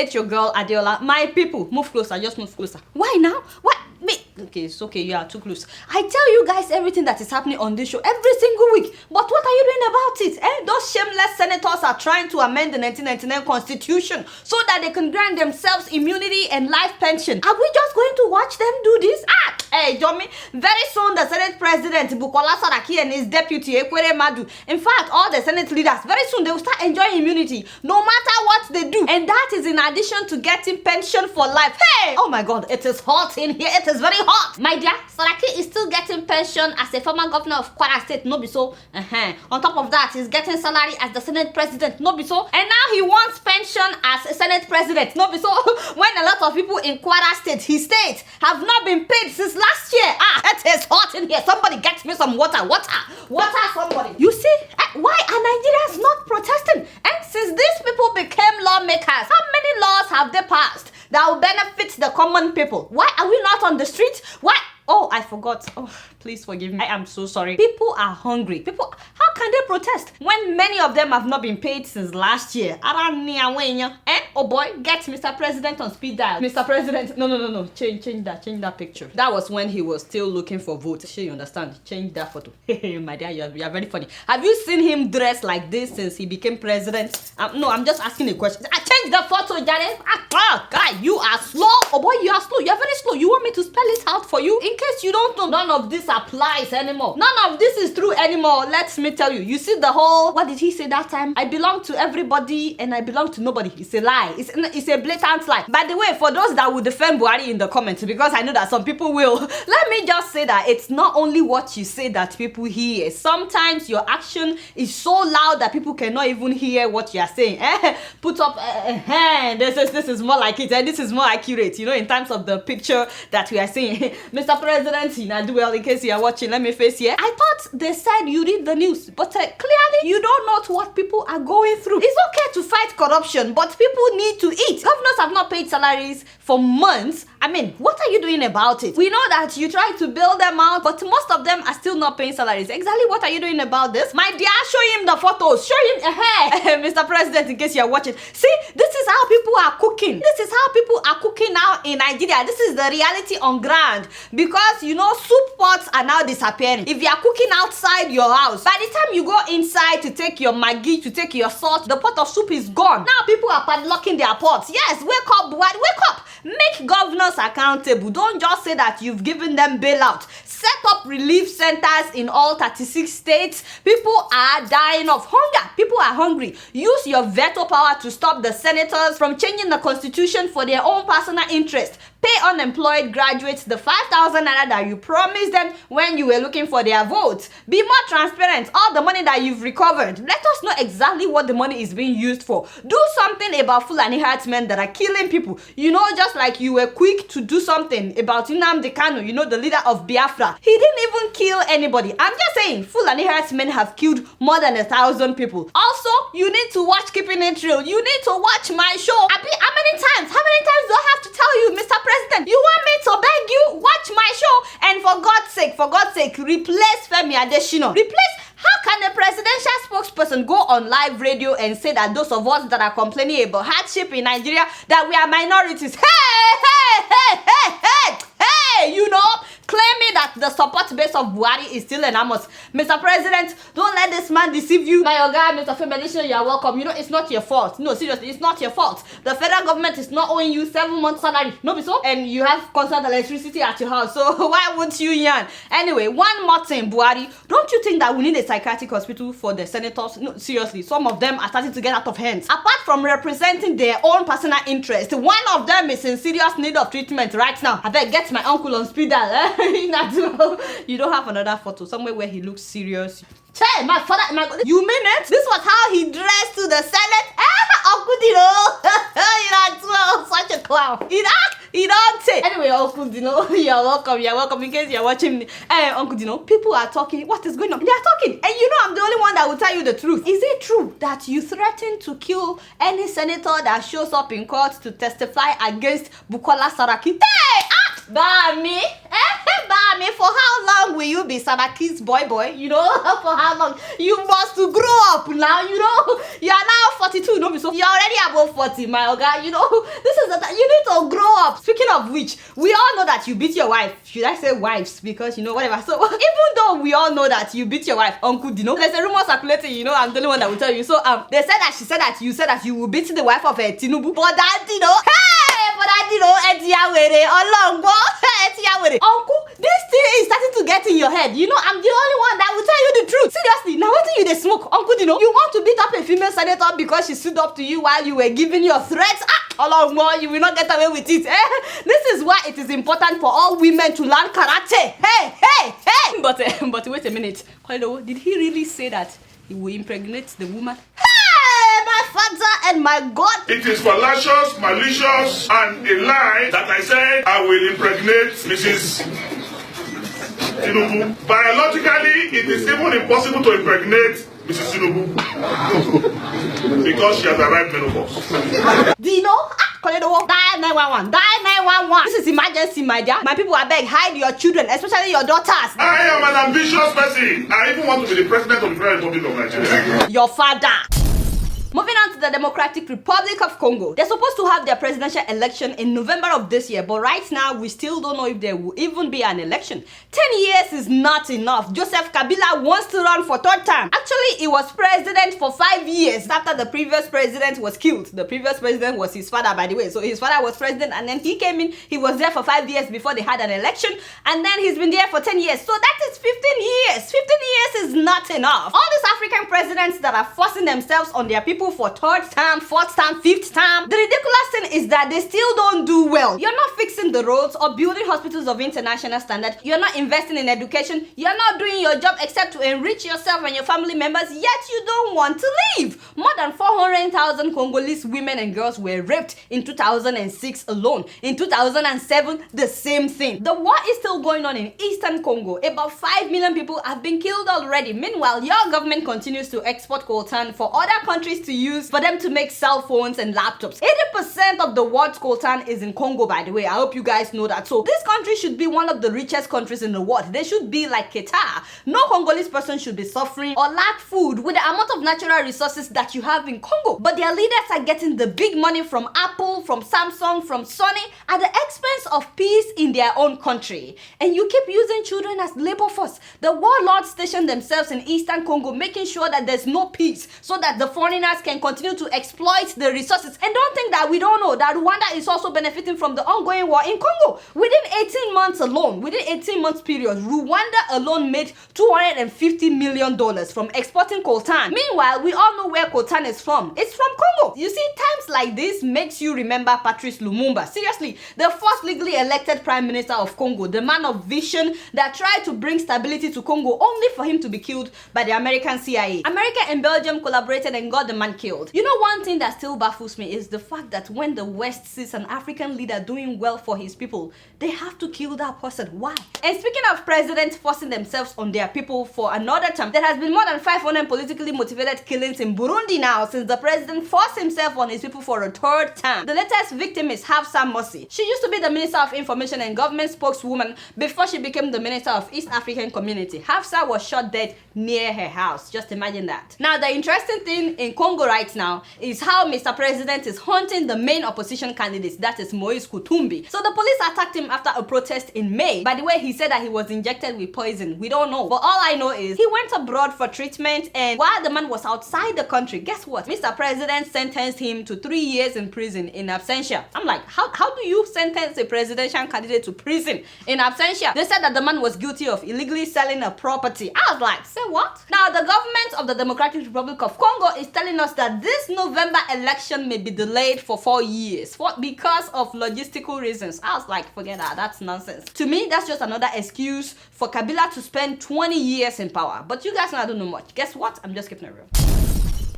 ate your girl, Adeola. My people, move closer, just move closer. Why now? What? Me? Okay, it's okay, you are too close. I tell you guys everything that is happening on this show every single week. But what are you doing about it? Those shameless senators are trying to amend the 1999 constitution so that they can grant themselves immunity and life pension. Are we just going to watch them do this? Hey, Jomi, very soon the Senate President Bukola Saraki and his deputy Ekwere Madu, in fact, all the Senate leaders, very soon they will start enjoying immunity no matter what they do. And that is in addition to getting pension for life. Hey! Oh my God, it is hot in here. It is very hot. My dear, Saraki is still getting pension as a former governor of Kwara State, no be so. On top of that, he's getting salary as the Senate President, no be so. And now he wants pension as a Senate President, no be so. When a lot of people in Kwara State, his state, have not been paid since last year. It is hot in here. Somebody get me some water. Water, somebody. You see, why are Nigerians not protesting? And since these people became lawmakers, how many laws have they passed that will benefit the common people? Why are we not on the street? Why? Oh, I forgot. Oh, please forgive me. I am so sorry. People are hungry. How can they protest when many of them have not been paid since last year? Oh boy, get Mr. President on speed dial. Mr. President, no. Change that picture. That was when he was still looking for votes. Sure, you understand? Change that photo. My dear, you are very funny. Have you seen him dressed like this since he became president? No, I'm just asking a question. Change the photo, Jared. Guy, you are slow. Oh boy, you are slow. You are very slow. You want me to spell it out for you? In case you don't know, none of this applies anymore. None of this is true anymore. Let me tell you. You see the whole, what did he say that time? I belong to everybody and I belong to nobody. It's a lie. It's a blatant lie. By the way, for those that will defend Buhari in the comments, because I know that some people will, let me just say that it's not only what you say that people hear. Sometimes your action is so loud that people cannot even hear what you are saying. Put up this is more like it, and this is more accurate, in terms of the picture that we are seeing. Mr. President, do well in case you are watching. Let me face here. I thought they said you read the news, but clearly you don't know what people are going through. It's okay to fight corruption, but people need to eat. Governors have not paid salaries for months. I mean, what are you doing about it? We know that you try to bail them out, but most of them are still not paying salaries. Exactly what are you doing about this? My dear, show him the photos. Show him, Mr. President, in case you are watching. See, this is how people are cooking. This is how people are cooking now in Nigeria. This is the reality on ground. Because, soup pots are now disappearing. If you are cooking outside your house, by the time you go inside to take your Maggi, to take your salt, the pot of soup is gone. Now people are padlocking their pots. Yes, wake up, Buhari, wake up. Make governors accountable. Don't just say that you've given them bailout. Set up relief centers in all 36 states. People are dying of hunger. People are hungry. Use your veto power to stop the senators from changing the constitution for their own personal interest. Pay unemployed graduates the 5,000 naira that you promised them when you were looking for their votes. Be more transparent. All the money that you've recovered, let us know exactly what the money is being used for. Do something about Fulani herdsmen that are killing people. Just like you were quick to do something about Nnamdi Kanu, the leader of Biafra. He didn't even kill anybody. I'm just saying, Fulani herdsmen have killed more than 1,000 people. Also, you need to watch Keeping It Real. You need to watch my show. How many times do I have to tell you, Mr. President? You want me to beg you? Watch my show. And for God's sake, replace Femi Adesina. How can a presidential spokesperson go on live radio and say that those of us that are complaining about hardship in Nigeria, that we are minorities? Hey, claiming that the support base of Buhari is still enormous. Mr. President, don't let this man deceive you. My guy, Mr. Femi, you are welcome. It's not your fault. No, seriously, it's not your fault. The federal government is not owing you 7 months salary. No, be so? And you have constant electricity at your house. So why won't you yarn? Anyway, one more thing, Buhari. Don't you think that we need a psychiatric hospital for the senators? No, seriously, some of them are starting to get out of hands. Apart from representing their own personal interest, one of them is in serious need of treatment right now. I better get my uncle on speed dial. You don't have another photo somewhere where he looks serious? Hey, my father, you mean it? This was how he dressed to the Senate? Uncle Dino, such a clown. He don't say. Anyway, Uncle Dino, you're welcome in case you're watching me. Uncle Dino, people are talking. What is going on? They are talking. And I'm the only one that will tell you the truth. Is it true that you threaten to kill any senator that shows up in court to testify against Bukola Saraki? Hey! Bami! mommy, for how long will you be Sadaki's boy? You know, for how long? You must to grow up now, you know. You are now 42, no, so you're already above 40, my oga. You know, this is the you need to grow up. Speaking of which, we all know that you beat your wife. Should I say wives? Because, you know, whatever. So, even though we all know that you beat your wife, Uncle Dino, there's a rumor circulating, you know, I'm the only one that will tell you. So, they said that she said that you will beat the wife of Tinubu. But that, you know, Uncle, this thing is starting to get in your head. You know, I'm the only one that will tell you the truth. Seriously, now what do you smoke? Uncle Dino, you want to beat up a female senator because she stood up to you while you were giving your threats? You will not get away with it. This is why it is important for all women to learn karate. Hey. But wait a minute. Did he really say that he will impregnate the woman? My father and my God. It is fallacious, malicious, and a lie that I said I will impregnate Mrs. Tinubu. Biologically, it is even impossible to impregnate Mrs. Tinubu because she has arrived menopause. Dino, dial 911. Dial 911. This is emergency, my dear. My people, I beg, hide your children, especially your daughters. I am an ambitious person. I even want to be the president of the Federal Republic of Nigeria. Your father. Moving on to the Democratic Republic of Congo. They're supposed to have their presidential election in November of this year, but right now, we still don't know if there will even be an election. 10 years is not enough. Joseph Kabila wants to run for third term. Actually, he was president for 5 years after the previous president was killed. The previous president was his father, by the way. So his father was president, and then he came in. He was there for 5 years before they had an election, and then he's been there for 10 years. So that is 15 years. 15 years is not enough. All these African presidents that are forcing themselves on their people for third term, fourth term, fifth term. The ridiculous thing is that they still don't do well. You're not fixing the roads or building hospitals of international standard. You're not investing in education. You're not doing your job except to enrich yourself and your family members, yet you don't want to leave. More than 400,000 Congolese women and girls were raped in 2006 alone. In 2007, the same thing. The war is still going on in Eastern Congo. About 5 million people have been killed already. Meanwhile, your government continues to export coltan for other countries to use for them to make cell phones and laptops. 80% of the world's coltan is in Congo, by the way. I hope you guys know that. So this country should be one of the richest countries in the world. They should be like Qatar. No Congolese person should be suffering or lack food with the amount of natural resources that you have in Congo. But their leaders are getting the big money from Apple, from Samsung, from Sony at the expense of peace in their own country. And you keep using children as labor force. The warlords station themselves in Eastern Congo, making sure that there's no peace so that the foreigners can continue to exploit the resources. And don't think that we don't know that Rwanda is also benefiting from the ongoing war in Congo. Within 18 months alone, within 18 months period, Rwanda alone made $250 million from exporting coltan. Meanwhile, we all know where coltan is from. It's from Congo. You see, times like this makes you remember Patrice Lumumba. Seriously, the first legally elected prime minister of Congo, the man of vision that tried to bring stability to Congo only for him to be killed by the American CIA. America and Belgium collaborated and got the man killed. You know, one thing that still baffles me is the fact that when the West sees an African leader doing well for his people, they have to kill that person. Why? And speaking of presidents forcing themselves on their people for another term, there has been more than 500 politically motivated killings in Burundi now since the president forced himself on his people for a third term. The latest victim is Hafsa Mosi. She used to be the Minister of Information and Government spokeswoman before she became the Minister of East African Community. Hafsa was shot dead near her house. Just imagine that. Now, the interesting thing in Congo right now is how Mr. President is hunting the main opposition candidate, that is Moise Kutumbi. So the police attacked him after a protest in May. By the way, he said that he was injected with poison. We don't know. But all I know is he went abroad for treatment, and while the man was outside the country, guess what? Mr. President sentenced him to 3 years in prison in absentia. I'm like, how do you sentence a presidential candidate to prison in absentia? They said that the man was guilty of illegally selling a property. I was like, say what? Now, the government of the Democratic Republic of Congo is telling us that this November election may be delayed for 4 years because of logistical reasons. I was like, forget that. That's nonsense. To me, that's just another excuse for Kabila to spend 20 years in power. But you guys know I don't know much. Guess what? I'm just keeping it real.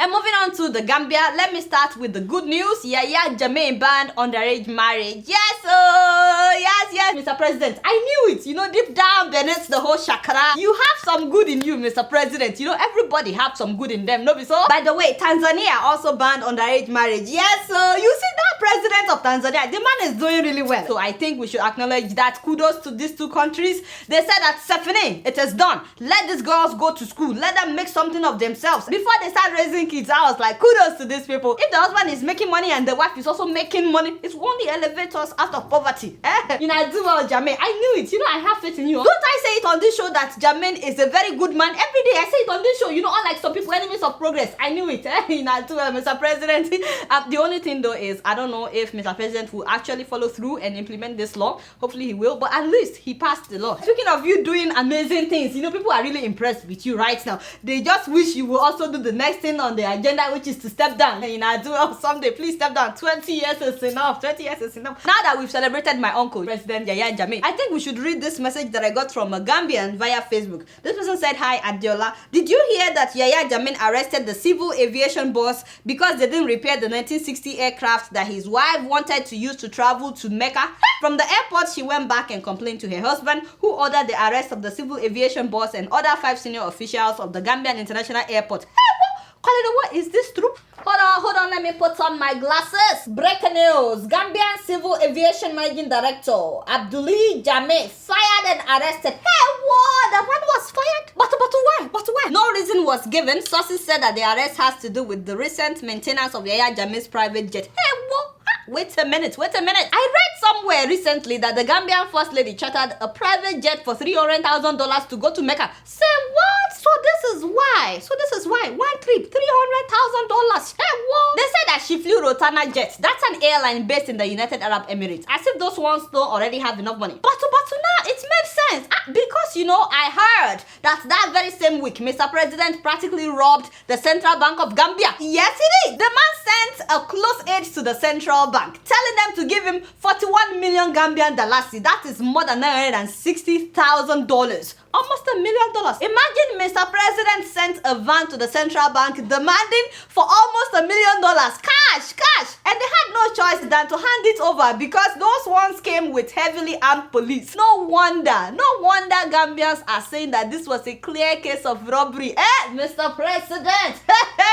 And moving on to the Gambia, let me start with the good news. Yahya Jammeh banned underage marriage. Yes, Mr. President. I knew it. You know, deep down beneath the whole shakara, you have some good in you, Mr. President. You know, everybody have some good in them, no be so? By the way, Tanzania also banned underage marriage. Yes, you see that president president of Tanzania. The man is doing really well. So I think we should acknowledge that. Kudos to these two countries. They said that Stephanie, it is done. Let these girls go to school. Let them make something of themselves. Before they start raising kids, I was like, kudos to these people. If the husband is making money and the wife is also making money, it's only elevate us out of poverty. You know, I do well, Jammeh. I knew it. You know, I have faith in you. Don't I say it on this show that Jammeh is a very good man? Every day I say it on this show. You know, unlike some people, enemies of progress. I knew it. You know, I do well, Mr. President. The only thing though is, I don't know if Mr. President will actually follow through and implement this law. Hopefully he will, but at least he passed the law. Speaking of you doing amazing things, you know, people are really impressed with you right now. They just wish you will also do the next thing on the agenda, which is to step down. You know, I do well someday. Please step down. 20 years is enough. 20 years is enough. Now that we've celebrated my uncle, President Yahya Jammeh, I think we should read this message that I got from a Gambian via Facebook. This person said, "Hi Adeola, did you hear that Yahya Jammeh arrested the civil aviation boss because they didn't repair the 1960 aircraft that his wife wanted to use to travel to Mecca?" From the airport, she went back and complained to her husband, who ordered the arrest of the civil aviation boss and other 5 senior officials of the Gambian International Airport. What is this true? Hold on, let me put on my glasses. Breaking news. Gambian Civil Aviation Managing Director Abdulli Jammeh fired and arrested. Hey, what? That one was fired? But why? No reason was given. Sources said that the arrest has to do with the recent maintenance of Yahya Jammeh's private jet. Hey, what? Wait a minute. I read somewhere recently that the Gambian First Lady chartered a private jet for $300,000 to go to Mecca. Say what? So this is why. One trip, $300,000. Hey, what? They said that she flew Rotana Jet. That's an airline based in the United Arab Emirates. As if those ones don't already have enough money. But now it made sense. Because, you know, I heard that very same week, Mr. President practically robbed the Central Bank of Gambia. Yes, he did. The man sent a close aide to the Central Bank, telling them to give him 41 million Gambian dalasi. That is more than $960,000. Almost $1 million. Imagine Mr. President sent a van to the Central Bank demanding for almost $1 million. Cash. And they had no choice than to hand it over because those ones came with heavily armed police. No wonder Gambians are saying that this was a clear case of robbery. Mr. President,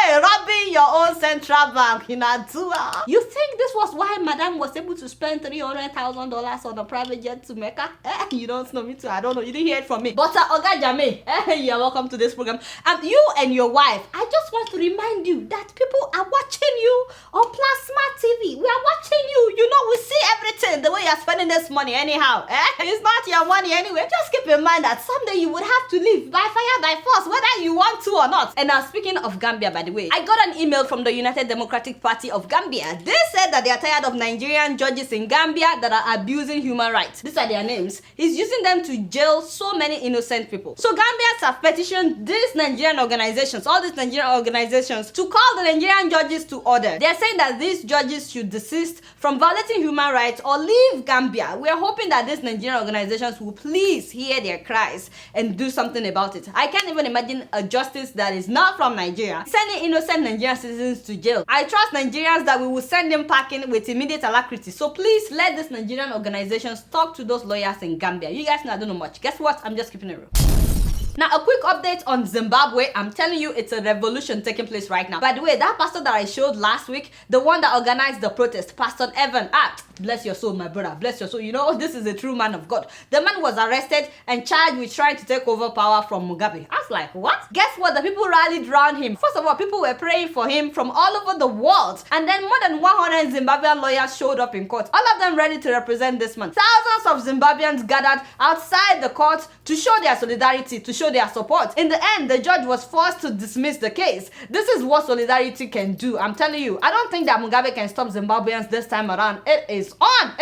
robbing your own Central Bank in Adua. You think this was why Madam was able to spend $300,000 on a private jet to Mecca? You don't know, me too. I don't know. You didn't hear it from me. But Oga Jammeh, you're welcome to this program. You and your wife, I just want to remind you that people are watching you on Plasma TV. We are watching you. You know, we see everything, the way you're spending this money anyhow. It's not your money anyway. Just keep in mind that someday you would have to leave by fire, by force, whether you want to or not. And now, speaking of Gambia, by the way, I got an email from the United Democratic Party of Gambia. They said that they are tired of Nigerian judges in Gambia that are abusing human rights. These are their names. He's using them to jail so many innocent people. So Gambians have petitioned these Nigerian organizations, all these Nigerian organizations, to call the Nigerian judges to order. They're saying that these judges should desist from violating human rights or leave Gambia. We are hoping that these Nigerian organizations will please hear their cries and do something about it. I can't even imagine a justice that is not from Nigeria sending innocent Nigerian citizens to jail. I trust Nigerians that we will send them packing with immediate alacrity. So please let these Nigerian organizations talk to those lawyers in Gambia. You guys know I don't know much. Guess what? I'm just keeping it real. Now, a quick update on Zimbabwe. I'm telling you, it's a revolution taking place right now. By the way, that pastor that I showed last week, the one that organized the protest, Pastor Evan, bless your soul, my brother, bless your soul. You know, this is a true man of God. The man was arrested and charged with trying to take over power from Mugabe. I was like, what? Guess what? The people rallied around him. First of all, people were praying for him from all over the world. And then more than 100 Zimbabwean lawyers showed up in court, all of them ready to represent this man. Thousands of Zimbabweans gathered outside the court to show their solidarity, to show their support. In the end, the judge was forced to dismiss the case. This is what solidarity can do. I'm telling you, I don't think that Mugabe can stop Zimbabweans this time around. It is on.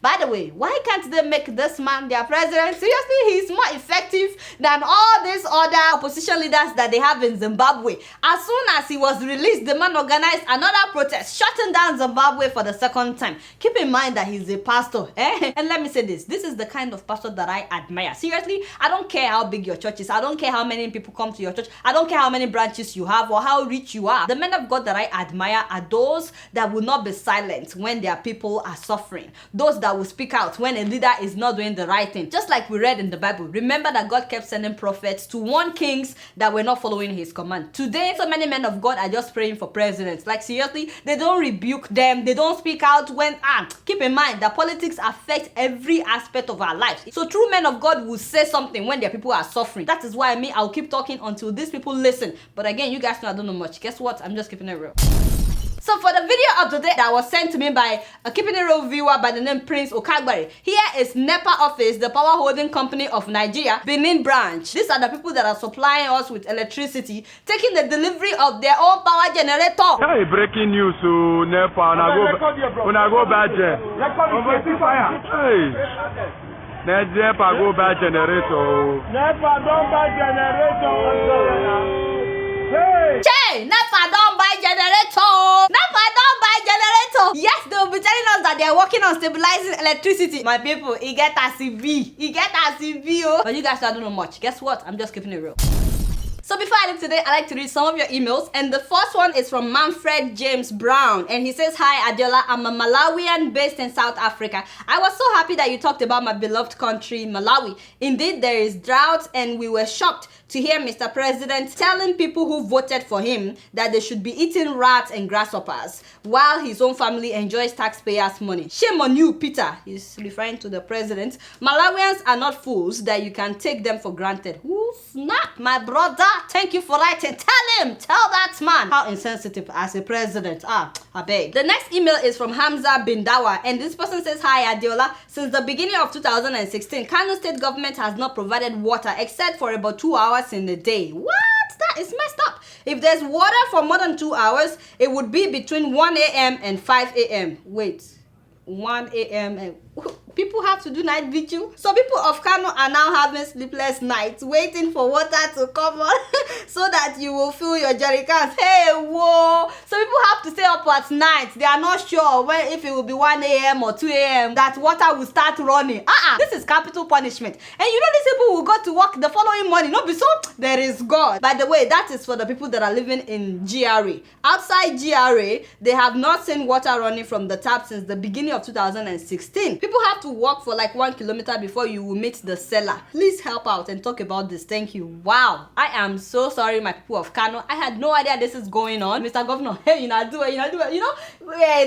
By the way, why can't they make this man their president? Seriously, he's more effective than all these other opposition leaders that they have in Zimbabwe. As soon as he was released, the man organized another protest, shutting down Zimbabwe for the second time. Keep in mind that he's a pastor. And let me say this is the kind of pastor that I admire. Seriously, I don't care how big your church churches. I don't care how many people come to your church. I don't care how many branches you have or how rich you are. The men of God that I admire are those that will not be silent when their people are suffering. Those that will speak out when a leader is not doing the right thing. Just like we read in the Bible. Remember that God kept sending prophets to warn kings that were not following his command. Today, so many men of God are just praying for presidents. Like seriously, they don't rebuke them. They don't speak out when, keep in mind that politics affect every aspect of our lives. So true men of God will say something when their people are suffering. That is why I'll keep talking until these people listen. But again, you guys know I don't know much. Guess what? I'm just keeping it real. So for the video of today that was sent to me by a Keeping It Real viewer by the name Prince Okagbare, here is NEPA office, the power holding company of Nigeria, Benin branch. These are the people that are supplying us with electricity, taking the delivery of their own power generator. Hey, breaking news to NEPA. When I go back there. Hey. NEPA go buy generator. NEPA don't buy generator. Hey! Che! NEPA don't buy generator! NEPA don't buy generator! Yes, they will be telling us that they are working on stabilizing electricity. My people, it get as CV. It get as CV, oh. But you guys don't know much. Guess what? I'm just keeping it real. So before I leave today, I like to read some of your emails. And the first one is from Manfred James Brown. And he says, hi, Adeola. I'm a Malawian based in South Africa. I was so happy that you talked about my beloved country, Malawi. Indeed, there is drought and we were shocked to hear Mr. President telling people who voted for him that they should be eating rats and grasshoppers while his own family enjoys taxpayers' money. Shame on you, Peter. He's referring to the president. Malawians are not fools that you can take them for granted. Who snap, my brother? Thank you for writing. Tell him, tell that man how insensitive as a president. I beg. The next email is from Hamza Bindawa, and this person says, hi Adeola. Since the beginning of 2016, Kano state government has not provided water except for about 2 hours in a day. What? That is messed up. If there's water for more than 2 hours, it would be between 1 a.m. and 5 a.m. Wait, 1 a.m. and people have to do night vigil. So people of Kano are now having sleepless nights waiting for water to come on so that you will fill your jerry cans. Hey, whoa. So people have to stay up at night. They are not sure when, if it will be 1 a.m. or 2 a.m. that water will start running. This is capital punishment. And you know these people will go to work the following morning. No, be so there is God. By the way, that is for the people that are living in GRA. Outside GRA, they have not seen water running from the tap since the beginning of 2016. People have to walk for like 1 kilometer before you will meet the seller. Please help out and talk about this. Thank you. Wow. I am so sorry, my people of Kano. I had no idea this is going on. Mr. Governor, hey, you know, do it. You know,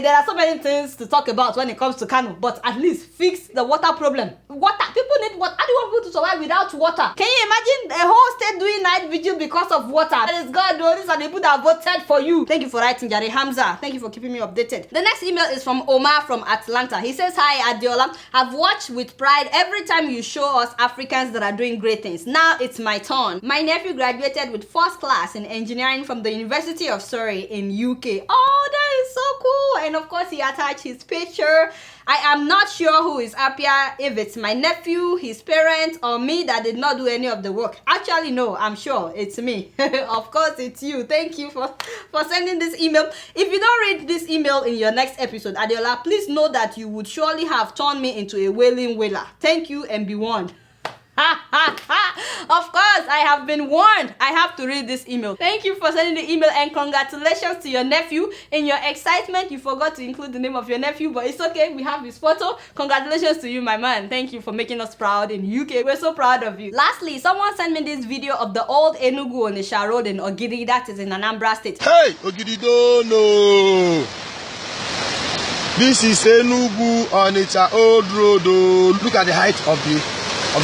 there are so many things to talk about when it comes to Kano, but at least fix the water problem. Water. People need water. How do you want people to survive without water? Can you imagine a whole state doing night vigil because of water? That is God, though. These are the people that voted for you. Thank you for writing, Jare Hamza. Thank you for keeping me updated. The next email is from Omar from Atlanta. He says, hi, Adeola. I've watched with pride every time you show us Africans that are doing great things. Now it's my turn. My nephew graduated with first class in engineering from the University of Surrey in UK. Oh, that is so cool. And of course, he attached his picture. I am not sure who is happier, if it's my nephew, his parents, or me that did not do any of the work. Actually, no, I'm sure it's me. Of course, it's you. Thank you for sending this email. If you don't read this email in your next episode, Adeola, please know that you would surely have turned me into a wailing wailer. Thank you and be warned. Of course, I have been warned. I have to read this email. Thank you for sending the email and congratulations to your nephew. In your excitement, you forgot to include the name of your nephew, but it's okay. We have his photo. Congratulations to you, my man. Thank you for making us proud in UK. We're so proud of you. Lastly, someone sent me this video of the old Enugu Onisha Road in Ogidi, that is in Anambra State. Hey, Ogidi, no. This is Enugu Onitsha Old Road. Look at the height of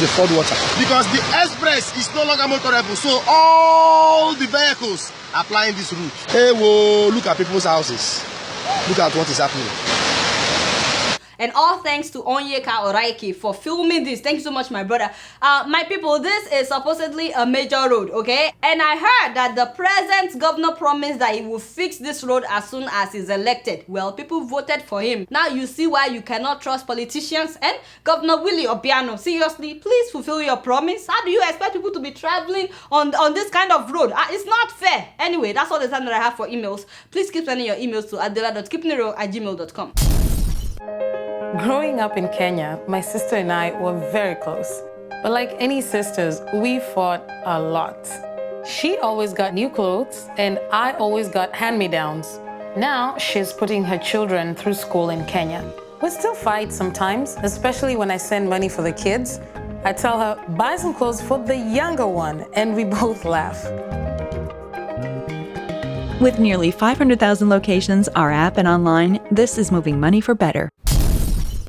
the flood water. Because the express is no longer motorable, so all the vehicles are applying this route. Hey, whoa, look at people's houses. Look at what is happening. And all thanks to Onyeka Oraiki for filming this. Thank you so much, my brother. My people, this is supposedly a major road, okay? And I heard that the present governor promised that he will fix this road as soon as he's elected. Well, people voted for him. Now you see why you cannot trust politicians. And Governor Willie Obiano, seriously, please fulfill your promise. How do you expect people to be traveling on this kind of road? It's not fair. Anyway, that's all the time that I have for emails. Please keep sending your emails to adeola.keepingitreal@gmail.com. Growing up in Kenya, my sister and I were very close. But like any sisters, we fought a lot. She always got new clothes, and I always got hand-me-downs. Now she's putting her children through school in Kenya. We still fight sometimes, especially when I send money for the kids. I tell her, buy some clothes for the younger one, and we both laugh. With nearly 500,000 locations, our app and online, this is moving money for better.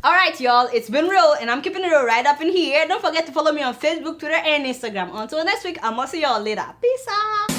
Alright, y'all, it's been real, and I'm keeping it real right up in here. Don't forget to follow me on Facebook, Twitter, and Instagram. Until next week, I'll see y'all later. Peace out.